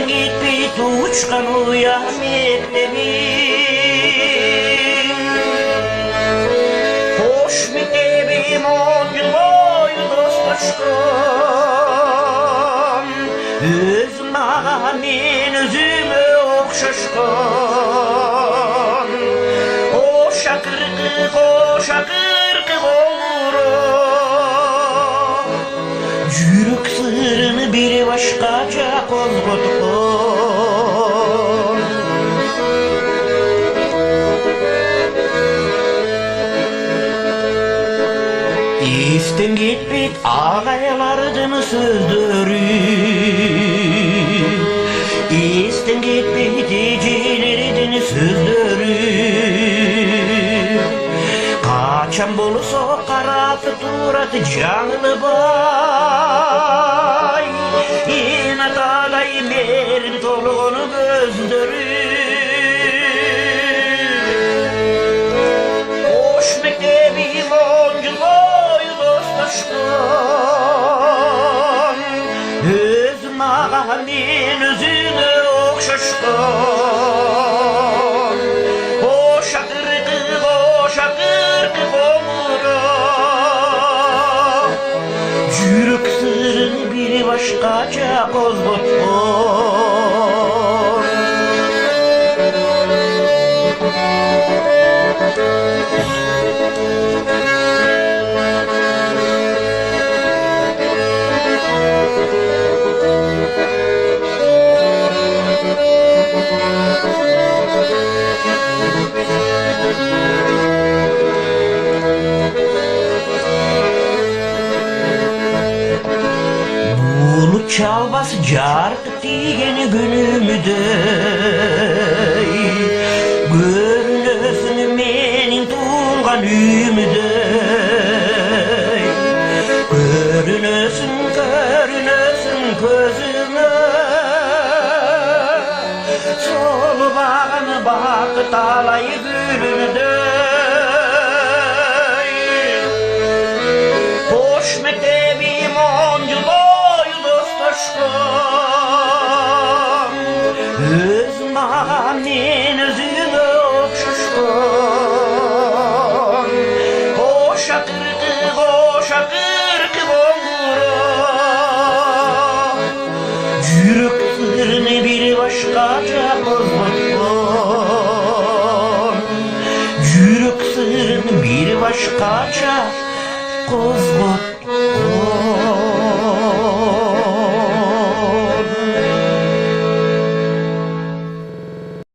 gitmeydi uçkan uyan mektemin. Hoş mektebim 10 yıl boyu dostlaşkan. Özüm ağa men özüme okşaşkan. Koşa kırkı olur. Yürük sırrını bir başkaca kozgotkan. İsten gitmeydi ağaylardın sözleri. İsten gitmeydi cileridin sözleri. Kaçan bolsa kara tuturat canlı bay. İnat alay merin tolunu gözleri. Hoş mektebim 10 yıl boyu dostlaşkan. Özüm ağa men özüne okşaşkan. Koşa kırkı komura. Yürük sırrını bir başkaca kozgotkan. Çalbas cark diyen günümde. Görünösün menin tuğan ümide. Görünösün gözüme. Sol bağını bak talay gülünde. Hoş mektebim 10 yıl dostlaşkan. Özüm ağa men özüme okşaşkan. Koşa kırkı bomura. Yürük sırrını bir başkaca kozgotkan. Yürük sırrını bir başkaca kozgotkan.